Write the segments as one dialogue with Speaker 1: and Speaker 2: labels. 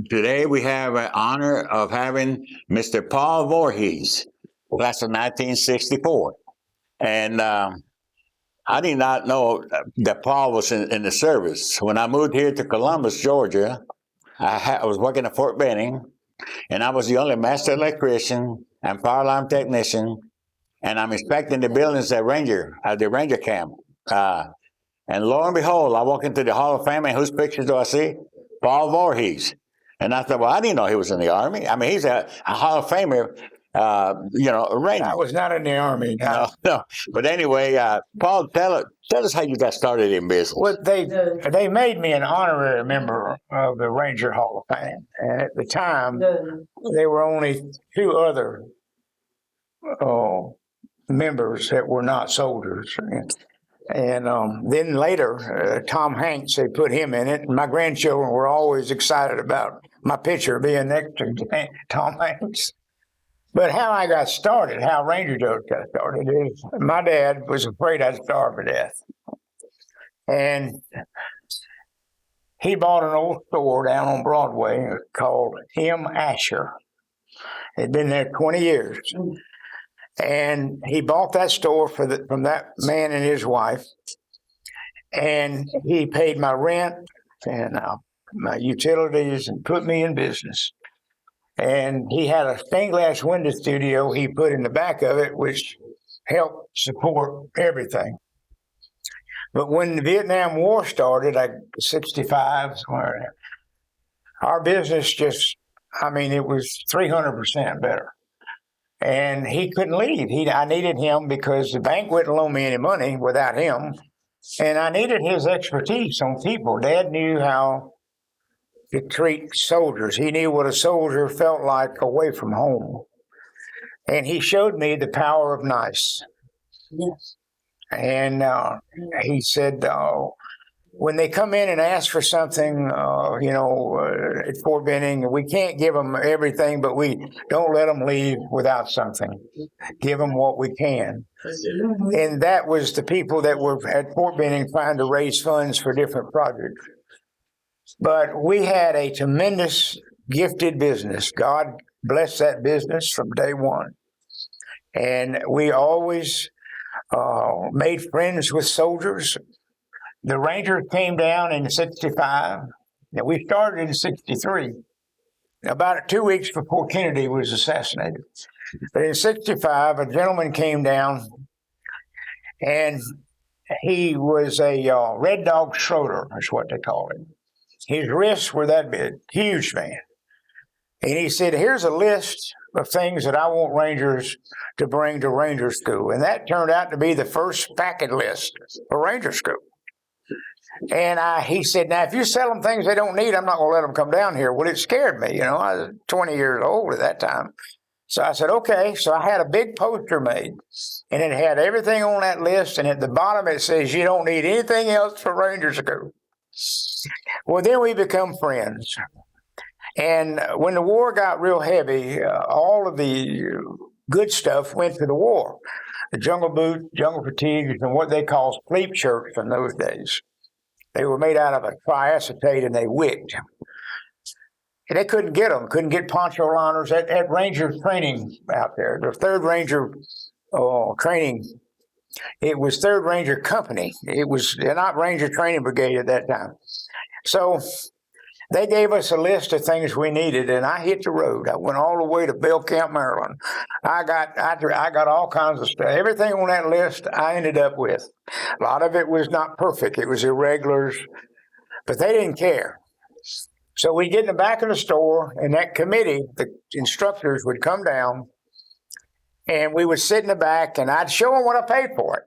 Speaker 1: Today we have an honor of having Mr. Paul Voorhees, class of 1964. And I did not know that Paul was in the service. When I moved here to Columbus, Georgia, I was working at Fort Benning, and I was the only master electrician and power line technician, and I'm inspecting the buildings at the Ranger camp. And lo and behold, I walk into the Hall of Fame, and whose picture do I see? Paul Voorhees. And I thought, well, I didn't know he was in the Army. I mean, he's a Hall of Famer, a Ranger.
Speaker 2: I was not in the Army.
Speaker 1: No. But anyway, Paul, tell us how you got started in business.
Speaker 2: Well, they made me an honorary member of the Ranger Hall of Fame. And at the time, there were only two other members that were not soldiers. And then later, Tom Hanks, they put him in it. And my grandchildren were always excited about my picture being next to Tom Hanks. But how I got started, how Ranger Joe's got started, is my dad was afraid I'd starve to death. And he bought an old store down on Broadway called M. Asher. It'd been there 20 years. And he bought that store from that man and his wife. And he paid my rent and my utilities and put me in business. And he had a stained glass window studio he put in the back of it, which helped support everything. But when the Vietnam War started, 65, somewhere, our business it was 300% better. And he couldn't leave. I needed him because the bank wouldn't loan me any money without him. And I needed his expertise on people. Dad knew how to treat soldiers. He knew what a soldier felt like away from home. And he showed me the power of nice. Yes. And he said, when they come in and ask for something, at Fort Benning, we can't give them everything, but we don't let them leave without something. Give them what we can. And that was the people that were at Fort Benning trying to raise funds for different projects. But we had a tremendous gifted business. God blessed that business from day one. And we always made friends with soldiers. The Rangers came down in 65. Now, we started in 63, about 2 weeks before Kennedy was assassinated. But in 65, a gentleman came down, and he was a Red Dog Schroeder, is what they call it. His wrists were that big, huge man. And he said, here's a list of things that I want Rangers to bring to Ranger School. And that turned out to be the first packet list for Ranger School. And he said, now, if you sell them things they don't need, I'm not going to let them come down here. Well, it scared me. I was 20 years old at that time. So I said, okay. So I had a big poster made, and it had everything on that list. And at the bottom, it says, you don't need anything else for Ranger School. Well, then we become friends. And when the war got real heavy, all of the good stuff went to the war. The jungle boots, jungle fatigues, and what they call sleep shirts in those days. They were made out of a triacetate, and they wicked. And they couldn't get them, couldn't get poncho liners at Ranger training out there. The 3rd Ranger training, it was 3rd Ranger Company. It was not Ranger Training Brigade at that time. So they gave us a list of things we needed, and I hit the road. I went all the way to Bell Camp, Maryland. I got all kinds of stuff. Everything on that list I ended up with. A lot of it was not perfect. It was irregulars, but they didn't care. So we'd get in the back of the store, and that committee, the instructors, would come down, and we would sit in the back, and I'd show them what I paid for it.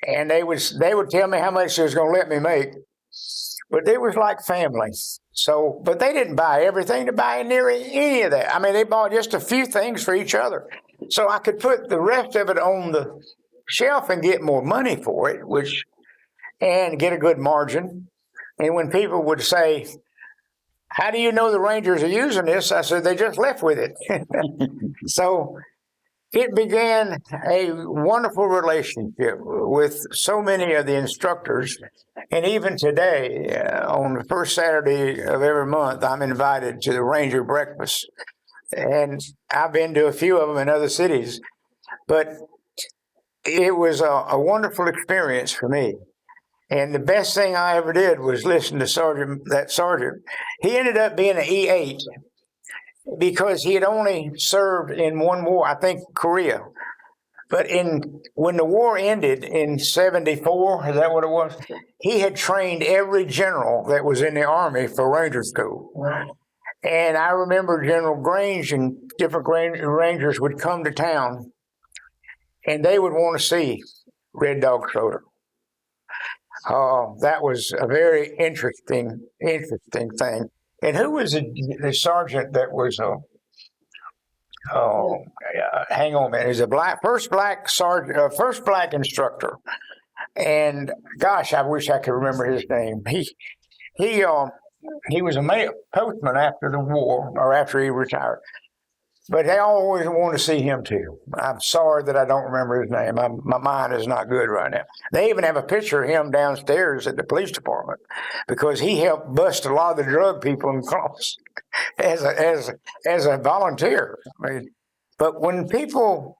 Speaker 2: And they would tell me how much they was going to let me make. But they was like family. So, but they didn't buy everything to buy near any of that. I mean, they bought just a few things for each other. So I could put the rest of it on the shelf and get more money for it, and get a good margin. And when people would say, how do you know the Rangers are using this? I said, they just left with it. So it began a wonderful relationship with so many of the instructors. And even today, on the first Saturday of every month, I'm invited to the Ranger breakfast. And I've been to a few of them in other cities. But it was a wonderful experience for me. And the best thing I ever did was listen to that sergeant. He ended up being an E8 because he had only served in one war, I think Korea. But when the war ended in 74, is that what it was? He had trained every general that was in the Army for Ranger School. Wow. And I remember General Grange and different Rangers would come to town, and they would want to see Red Dog Schroeder. That was a very interesting thing. And who was the sergeant that was hang on a minute. He's a first black sergeant, first black instructor, and gosh, I wish I could remember his name. He was a postman after the war, or after he retired. But they always want to see him too. I'm sorry that I don't remember his name. My mind is not good right now. They even have a picture of him downstairs at the police department because he helped bust a lot of the drug people in Columbus as a volunteer. I mean, but when people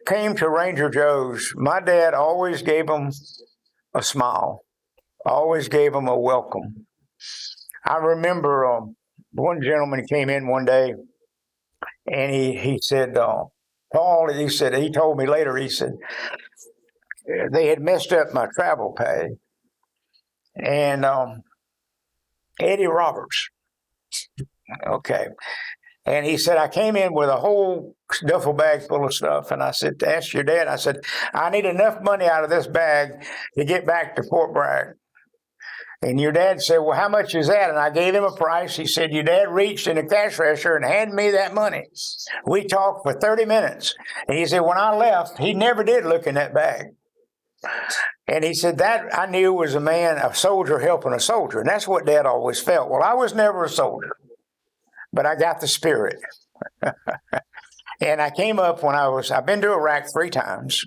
Speaker 2: came to Ranger Joe's, my dad always gave them a smile, always gave them a welcome. I remember one gentleman came in one day, and he said, Paul, he told me later, he said, they had messed up my travel pay. And Eddie Roberts, okay. And he said, I came in with a whole duffel bag full of stuff. And I said, ask your dad, I said, I need enough money out of this bag to get back to Fort Bragg. And your dad said, well, how much is that? And I gave him a price. He said, your dad reached in the cash register and handed me that money. We talked for 30 minutes. And he said, when I left, he never did look in that bag. And he said, that I knew was a soldier helping a soldier. And that's what Dad always felt. Well, I was never a soldier, but I got the spirit. And I came up I've been to Iraq 3 times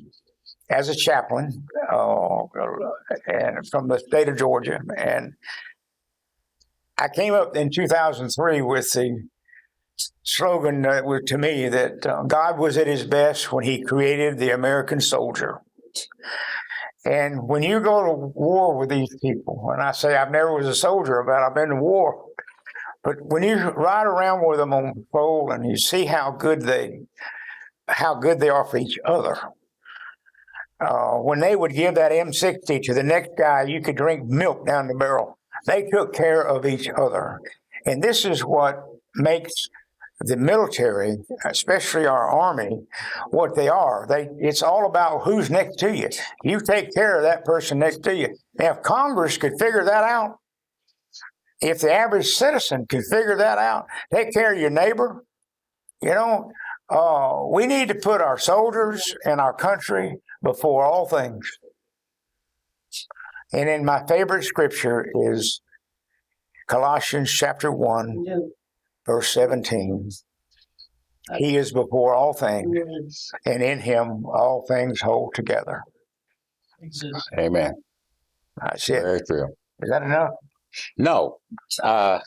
Speaker 2: as a chaplain, and from the state of Georgia. And I came up in 2003 with the slogan to me that God was at his best when he created the American soldier. And when you go to war with these people, and I say I've never was a soldier, but I've been to war, but when you ride around with them on patrol and you see how good they are for each other, when they would give that M60 to the next guy, you could drink milk down the barrel. They took care of each other. And this is what makes the military, especially our Army, what they are. It's all about who's next to you. You take care of that person next to you. Now, if Congress could figure that out, if the average citizen could figure that out, take care of your neighbor, we need to put our soldiers and our country before all things. And then my favorite scripture is Colossians chapter 1, verse 17. He is before all things, and in him all things hold together.
Speaker 1: Amen.
Speaker 2: That's it.
Speaker 1: Very true.
Speaker 2: Is that enough?
Speaker 1: No. But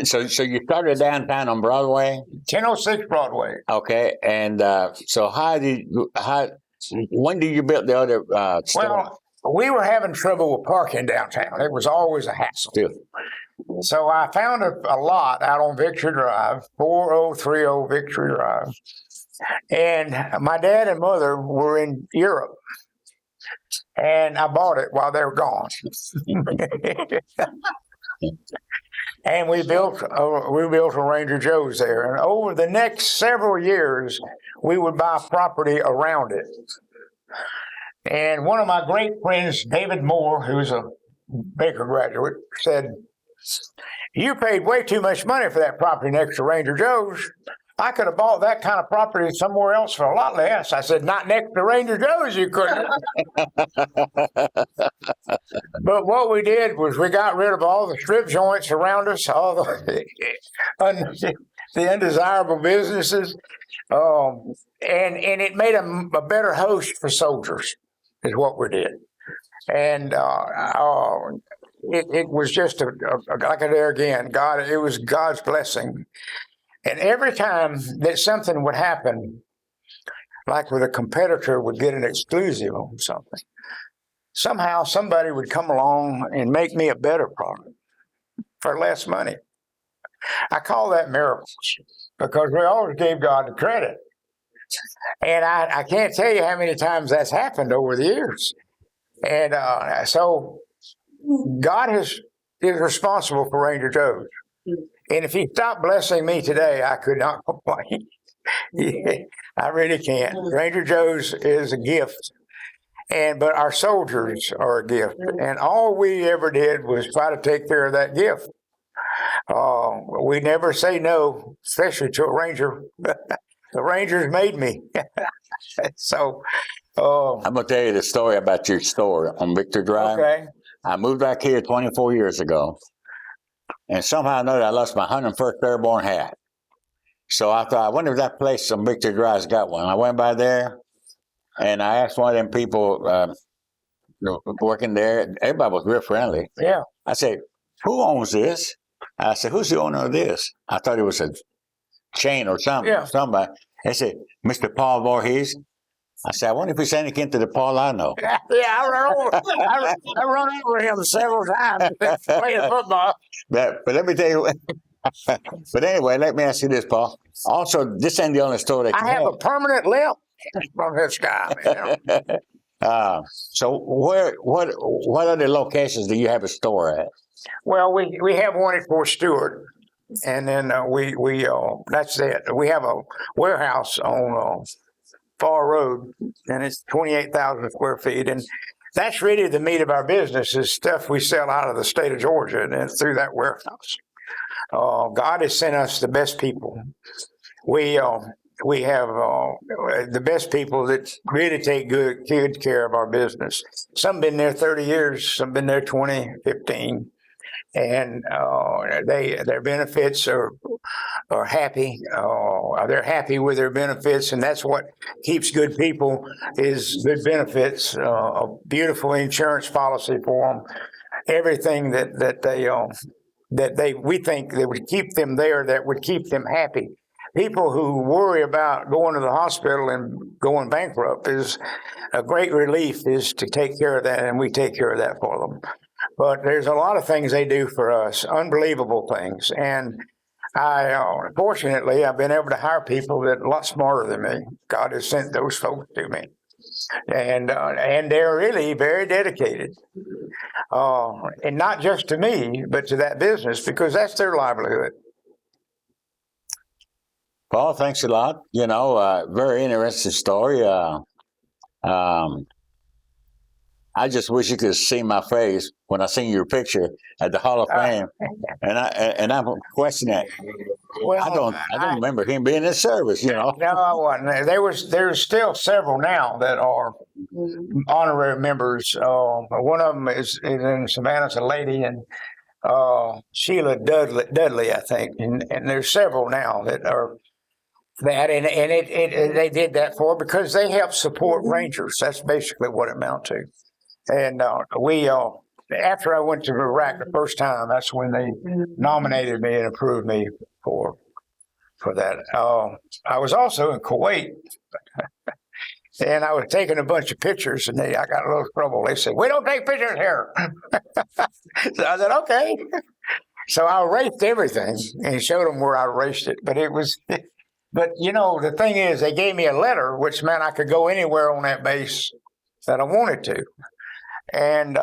Speaker 1: so you started downtown on Broadway?
Speaker 2: 1006 Broadway.
Speaker 1: Okay. And so when did you build the other store?
Speaker 2: Well, we were having trouble with parking downtown. It was always a hassle.
Speaker 1: Still.
Speaker 2: So I found a lot out on Victory Drive, 4030 Victory Drive. And my dad and mother were in Europe. And I bought it while they were gone. And we built a Ranger Joe's there. And over the next several years, we would buy property around it. And one of my great friends, David Moore, who's a Baker graduate, said, you paid way too much money for that property next to Ranger Joe's. I could have bought that kind of property somewhere else for a lot less. I said, not next to Ranger Joe's, you couldn't. But what we did was we got rid of all the strip joints around us, all the the undesirable businesses, and it made a better host for soldiers, is what we did. And it was just like there again, God. It was God's blessing. And every time that something would happen, like with a competitor would get an exclusive on something, somehow somebody would come along and make me a better product for less money. I call that miracles because we always gave God the credit. And I can't tell you how many times that's happened over the years. And so God is responsible for Ranger Joe's. And if he stopped blessing me today, I could not complain. I really can't. Ranger Joe's is a gift. But our soldiers are a gift. And all we ever did was try to take care of that gift. We never say no, especially to a Ranger. The Rangers made me. So,
Speaker 1: I'm going to tell you the story about your store on Victor Drive.
Speaker 2: okay.
Speaker 1: I moved back here 24 years ago, and somehow or another I lost my 101st Airborne hat. So I thought, I wonder if that place on Victor Drive's got one. I went by there, and I asked one of them people working there. Everybody was real friendly.
Speaker 2: Yeah.
Speaker 1: I said, who owns this? I said, who's the owner of this? I thought it was a chain or something.
Speaker 2: Yeah.
Speaker 1: Somebody. They said, Mr. Paul Voorhees. I said, I wonder if he's anything to the Paul I know.
Speaker 2: Yeah, I run over him several times playing football.
Speaker 1: But let me tell you. But anyway, let me ask you this, Paul. Also, this ain't the only store that
Speaker 2: I have a permanent limp from this guy. Man.
Speaker 1: So what other locations do you have a store at?
Speaker 2: Well, we have one at Fort Stewart, and then we that's it. We have a warehouse on Far Road, and it's 28,000 square feet, and that's really the meat of our business is stuff we sell out of the state of Georgia and through that warehouse. God has sent us the best people. We have the best people that really take good care of our business. Some been there 30 years, some been there 20, 15. And their benefits are happy. They're happy with their benefits, and that's what keeps good people is good benefits. A beautiful insurance policy for them. Everything that we think that would keep them there, that would keep them happy. People who worry about going to the hospital and going bankrupt is a great relief is to take care of that, and we take care of that for them. But there's a lot of things they do for us, unbelievable things. And fortunately, I've been able to hire people that are a lot smarter than me. God has sent those folks to me. And they're really very dedicated. And not just to me, but to that business, because that's their livelihood.
Speaker 1: Paul, thanks a lot. Very interesting story. I just wish you could see my face when I seen your picture at the Hall of Fame, and I'm questioning that. Well, I don't remember him being in service.
Speaker 2: No, I wasn't. There's still several now that are honorary members. One of them is in Savannah, it's a lady, and Sheila Dudley, I think, and there's several now that are. That and they did that for because they help support Rangers. That's basically what it amounts to. And we after I went to Iraq the first time, that's when they nominated me and approved me for that. I was also in Kuwait, and I was taking a bunch of pictures, and I got a little trouble. They said, "We don't take pictures here." So I said, "Okay." So I erased everything and showed them where I erased it, but it was. But, the thing is, they gave me a letter, which meant I could go anywhere on that base that I wanted to. And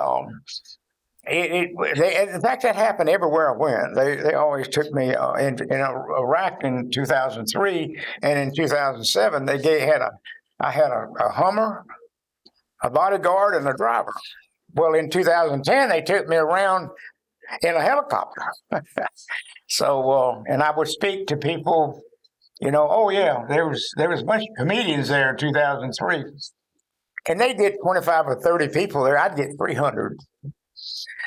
Speaker 2: in fact, that happened everywhere I went. They always took me in Iraq in 2003, and in 2007, I had a Hummer, a bodyguard, and a driver. Well, in 2010, they took me around in a helicopter. So, and I would speak to people. Oh yeah, there was a bunch of comedians there in 2003, and they get 25 or 30 people there. I'd get 300.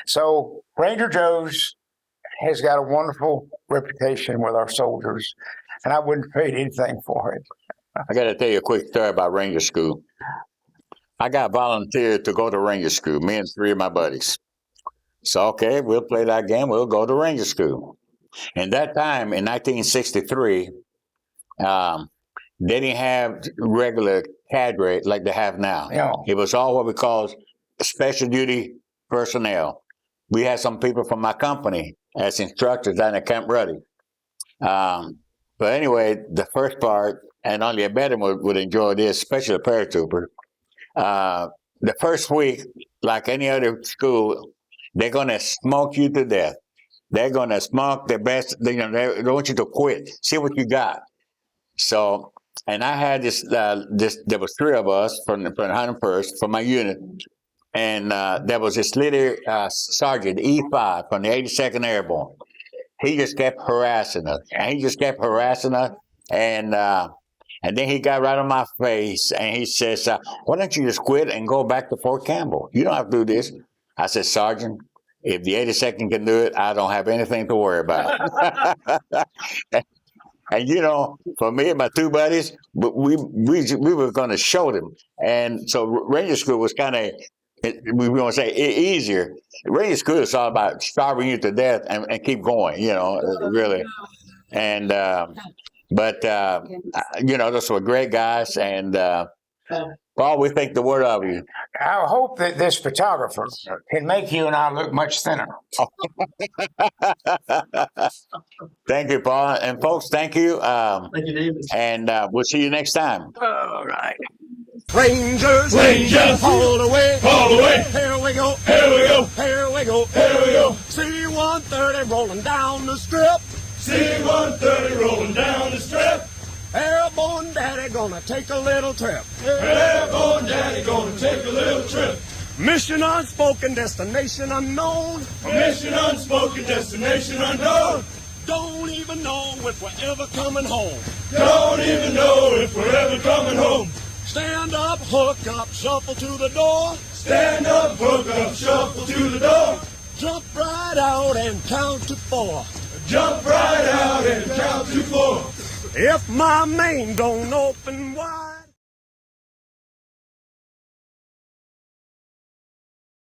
Speaker 2: So Ranger Joe's has got a wonderful reputation with our soldiers, and I wouldn't trade anything for it.
Speaker 1: I got to tell you a quick story about Ranger School. I got volunteered to go to Ranger School, me and 3 of my buddies. So, okay, we'll play that game. We'll go to Ranger School. And that time in 1963, they didn't have regular cadre like they have now.
Speaker 2: Yeah.
Speaker 1: It was all what we call special duty personnel. We had some people from my company as instructors down at Camp Ruddy. But anyway, the first part, and only a veteran would enjoy this, especially a paratrooper. The first week, like any other school, they're going to smoke you to death. They're going to smoke the best. They want you to quit. See what you got. So, and I had this. There was 3 of us from the 101st from my unit, and there was this little sergeant E5 from the 82nd Airborne. He just kept harassing us, and then he got right on my face, and he says, "Why don't you just quit and go back to Fort Campbell? You don't have to do this." I said, "Sergeant, if the 82nd can do it, I don't have anything to worry about." And for me and my 2 buddies, we were going to show them. And so Ranger School was kind of, we were going to say, easier. Ranger School is all about starving you to death and keep going, really. And those were great guys. And Paul, we think the word of you.
Speaker 2: I hope that this photographer can make you and I look much thinner.
Speaker 1: Thank you, Paul. And folks, thank you.
Speaker 3: Thank you, David.
Speaker 1: And we'll see you next time.
Speaker 2: All right.
Speaker 4: Rangers, all the way, here we go, here we go. C-130 rolling down the strip.
Speaker 5: C-130 rolling down the strip.
Speaker 4: Airborne daddy gonna take a little trip.
Speaker 5: Airborne daddy gonna take a little trip.
Speaker 4: Mission unspoken, destination unknown.
Speaker 5: Mission unspoken, destination unknown.
Speaker 4: Don't even know if we're ever coming home.
Speaker 5: Don't even know if we're ever coming home.
Speaker 4: Stand up, hook up, shuffle to the door.
Speaker 5: Stand up, hook up, shuffle to the door.
Speaker 4: Jump right out and count to 4.
Speaker 5: Jump right out and count to 4.
Speaker 4: If my main don't open wide.